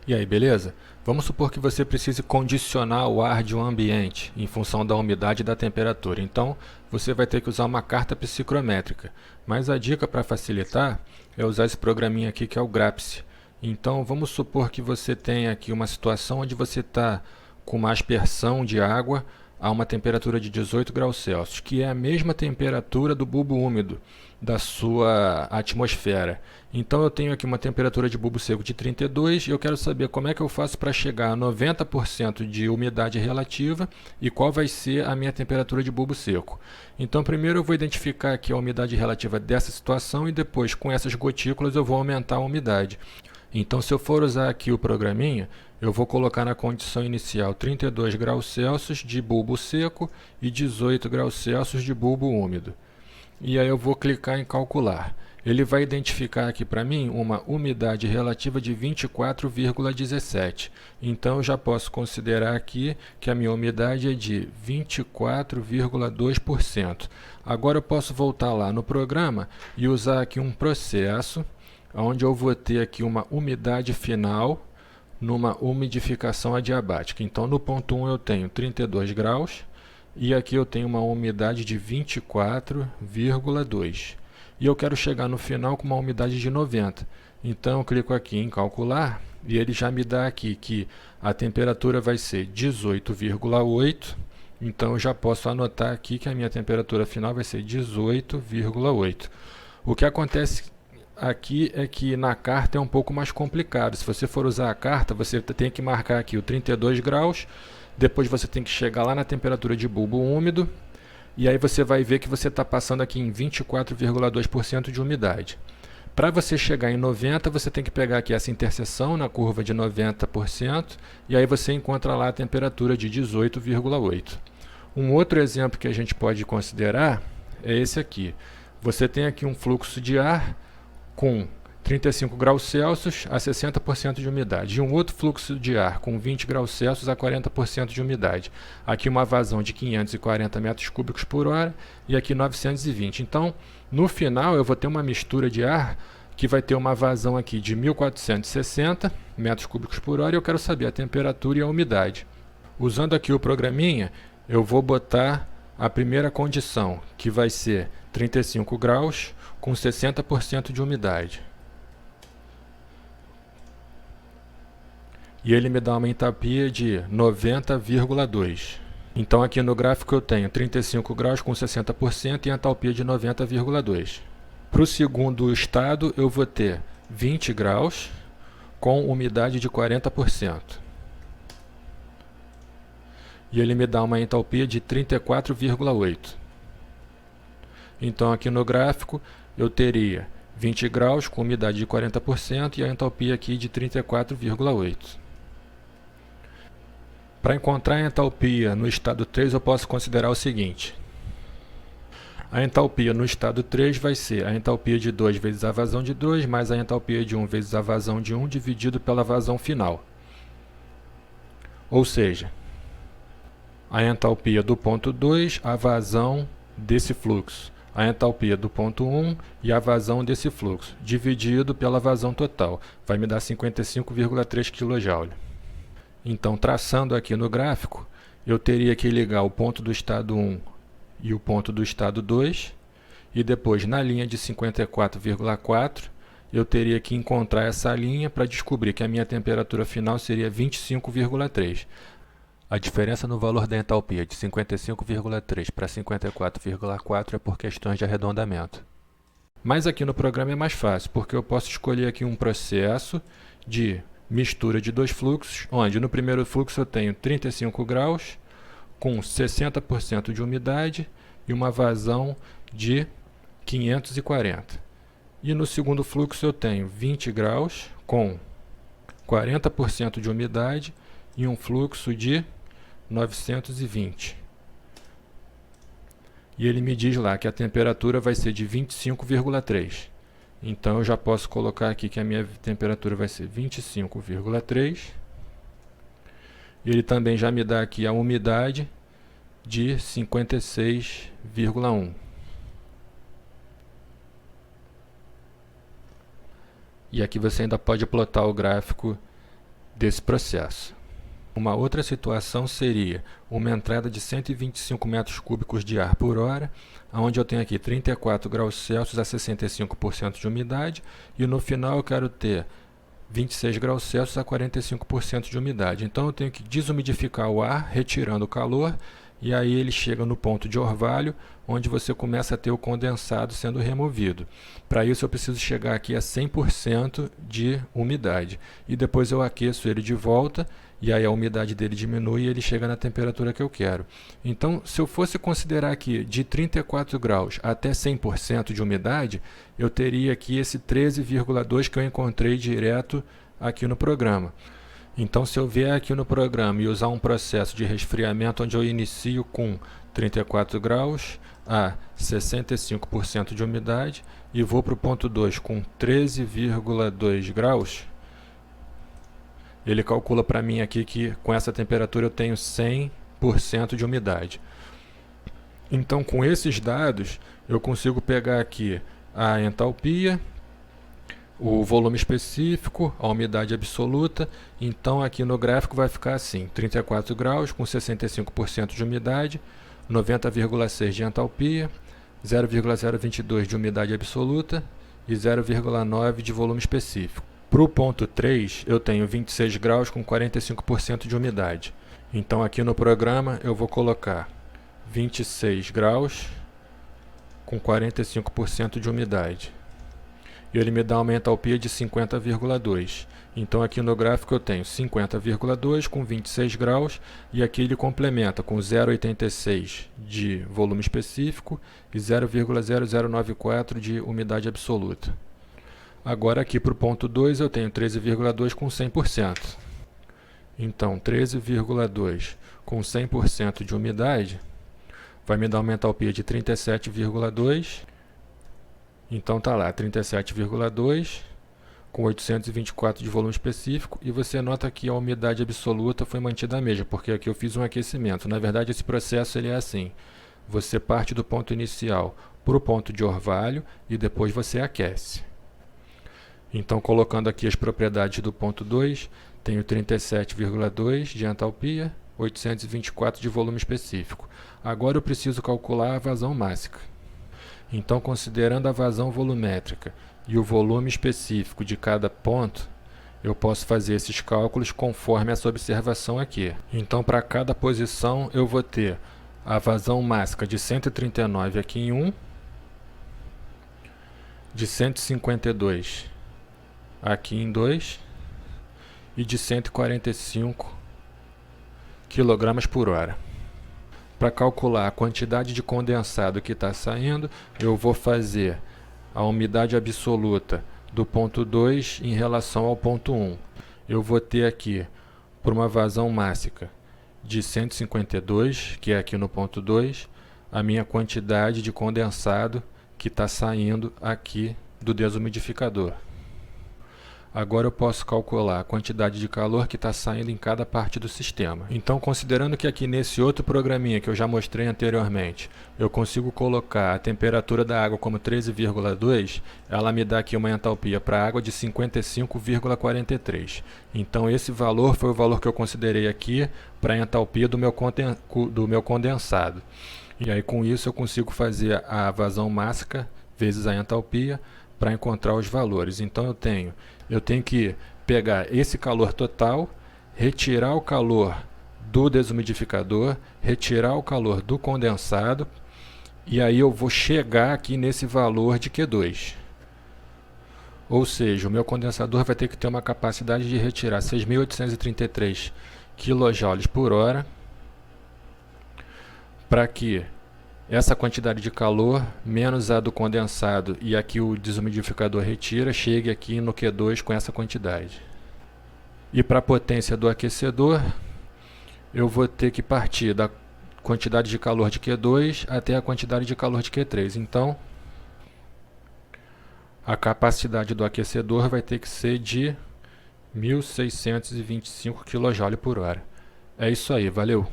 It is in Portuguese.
E aí, beleza? Vamos supor que você precise condicionar o ar de um ambiente em função da umidade e da temperatura. Então, você vai ter que usar uma carta psicrométrica. Mas a dica para facilitar é usar esse programinha aqui que é o Grapse. Então, vamos supor que você tenha aqui uma situação onde você está com uma aspersão de água a uma temperatura de 18 graus Celsius, que é a mesma temperatura do bulbo úmido da sua atmosfera. Então eu tenho aqui uma temperatura de bulbo seco de 32 e eu quero saber como é que eu faço para chegar a 90% de umidade relativa e qual vai ser a minha temperatura de bulbo seco. Então primeiro eu vou identificar aqui a umidade relativa dessa situação e depois com essas gotículas eu vou aumentar a umidade. Então se eu for usar aqui o programinha, eu vou colocar na condição inicial 32 graus Celsius de bulbo seco e 18 graus Celsius de bulbo úmido. E aí eu vou clicar em calcular. Ele vai identificar aqui para mim uma umidade relativa de 24,17. Então eu já posso considerar aqui que a minha umidade é de 24,2%. Agora eu posso voltar lá no programa e usar aqui um processo onde eu vou ter aqui uma umidade final numa umidificação adiabática. Então no ponto 1 eu tenho 32 graus e aqui eu tenho uma umidade de 24,2. E eu quero chegar no final com uma umidade de 90. Então eu clico aqui em calcular e ele já me dá aqui que a temperatura vai ser 18,8. Então eu já posso anotar aqui que a minha temperatura final vai ser 18,8. O que acontece aqui é que na carta é um pouco mais complicado. Se você for usar a carta, você tem que marcar aqui o 32 graus, depois você tem que chegar lá na temperatura de bulbo úmido, e aí você vai ver que você está passando aqui em 24,2% de umidade. Para você chegar em 90, você tem que pegar aqui essa interseção na curva de 90%, e aí você encontra lá a temperatura de 18,8. Um outro exemplo que a gente pode considerar é esse aqui. Você tem aqui um fluxo de ar com 35 graus Celsius a 60% de umidade, e um outro fluxo de ar com 20 graus Celsius a 40% de umidade. Aqui uma vazão de 540 metros cúbicos por hora e aqui 920. Então, no final, eu vou ter uma mistura de ar que vai ter uma vazão aqui de 1460 metros cúbicos por hora e eu quero saber a temperatura e a umidade. Usando aqui o programinha, eu vou botar a primeira condição, que vai ser 35 graus com 60% de umidade. E ele me dá uma entalpia de 90,2. Então aqui no gráfico eu tenho 35 graus com 60% e a entalpia de 90,2. Para o segundo estado eu vou ter 20 graus com umidade de 40%. E ele me dá uma entalpia de 34,8. Então aqui no gráfico eu teria 20 graus com umidade de 40% e a entalpia aqui de 34,8. Para encontrar a entalpia no estado 3 eu posso considerar o seguinte. A entalpia no estado 3 vai ser a entalpia de 2 vezes a vazão de 2 mais a entalpia de 1 vezes a vazão de 1 dividido pela vazão final. Ou seja, a entalpia do ponto 2, a vazão desse fluxo. A entalpia do ponto 1 e a vazão desse fluxo, dividido pela vazão total. Vai me dar 55,3 kJ. Então, traçando aqui no gráfico, eu teria que ligar o ponto do estado 1 e o ponto do estado 2. E depois, na linha de 54,4, eu teria que encontrar essa linha para descobrir que a minha temperatura final seria 25,3. A diferença no valor da entalpia de 55,3 para 54,4 é por questões de arredondamento. Mas aqui no programa é mais fácil, porque eu posso escolher aqui um processo de mistura de dois fluxos, onde no primeiro fluxo eu tenho 35 graus com 60% de umidade e uma vazão de 540. E no segundo fluxo eu tenho 20 graus com 40% de umidade e um fluxo de 920. E ele me diz lá que a temperatura vai ser de 25,3. Então eu já posso colocar aqui que a minha temperatura vai ser 25,3. E ele também já me dá aqui a umidade de 56,1. E aqui você ainda pode plotar o gráfico desse processo. Uma outra situação seria uma entrada de 125 metros cúbicos de ar por hora, onde eu tenho aqui 34 graus Celsius a 65% de umidade, e no final eu quero ter 26 graus Celsius a 45% de umidade. Então eu tenho que desumidificar o ar, retirando o calor, e aí ele chega no ponto de orvalho, onde você começa a ter o condensado sendo removido. Para isso eu preciso chegar aqui a 100% de umidade, e depois eu aqueço ele de volta, e aí a umidade dele diminui e ele chega na temperatura que eu quero. Então, se eu fosse considerar aqui de 34 graus até 100% de umidade, eu teria aqui esse 13,2 que eu encontrei direto aqui no programa. Então, se eu vier aqui no programa e usar um processo de resfriamento onde eu inicio com 34 graus a 65% de umidade e vou para o ponto 2 com 13,2 graus, ele calcula para mim aqui que com essa temperatura eu tenho 100% de umidade. Então, com esses dados, eu consigo pegar aqui a entalpia, o volume específico, a umidade absoluta. Então, aqui no gráfico vai ficar assim: 34 graus com 65% de umidade, 90,6 de entalpia, 0,022 de umidade absoluta e 0,9 de volume específico. Para o ponto 3, eu tenho 26 graus com 45% de umidade. Então, aqui no programa, eu vou colocar 26 graus com 45% de umidade. E ele me dá uma entalpia de 50,2. Então, aqui no gráfico, eu tenho 50,2 com 26 graus. E aqui ele complementa com 0,86 de volume específico e 0,0094 de umidade absoluta. Agora aqui para o ponto 2 eu tenho 13,2 com 100%. Então 13,2 com 100% de umidade vai me dar uma entalpia de 37,2. Então tá lá, 37,2 com 824 de volume específico. E você nota que a umidade absoluta foi mantida a mesma, porque aqui eu fiz um aquecimento. Na verdade, esse processo ele é assim: você parte do ponto inicial para o ponto de orvalho e depois você aquece. Então, colocando aqui as propriedades do ponto 2, tenho 37,2 de entalpia, 824 de volume específico. Agora eu preciso calcular a vazão mássica. Então, considerando a vazão volumétrica e o volume específico de cada ponto, eu posso fazer esses cálculos conforme essa observação aqui. Então, para cada posição, eu vou ter a vazão mássica de 139 aqui em 1, de 152 aqui em 2 e de 145 kg por hora. Para calcular a quantidade de condensado que está saindo, eu vou fazer a umidade absoluta do ponto 2 em relação ao ponto 1. Eu vou ter aqui, por uma vazão mássica de 152, que é aqui no ponto 2, a minha quantidade de condensado que está saindo aqui do desumidificador. Agora eu posso calcular a quantidade de calor que está saindo em cada parte do sistema. Então, considerando que aqui nesse outro programinha que eu já mostrei anteriormente, eu consigo colocar a temperatura da água como 13,2, ela me dá aqui uma entalpia para a água de 55,43. Então, esse valor foi o valor que eu considerei aqui para a entalpia do meu condensado. E aí, com isso, eu consigo fazer a vazão mássica vezes a entalpia para encontrar os valores. Então, eu tenho que pegar esse calor total, retirar o calor do desumidificador, retirar o calor do condensado, e aí eu vou chegar aqui nesse valor de Q2. Ou seja, o meu condensador vai ter que ter uma capacidade de retirar 6.833 kJ por hora, para que essa quantidade de calor, menos a do condensado e aqui o desumidificador retira, chegue aqui no Q2 com essa quantidade. E para a potência do aquecedor, eu vou ter que partir da quantidade de calor de Q2 até a quantidade de calor de Q3. Então, a capacidade do aquecedor vai ter que ser de 1.625 kJ por hora. É isso aí, valeu!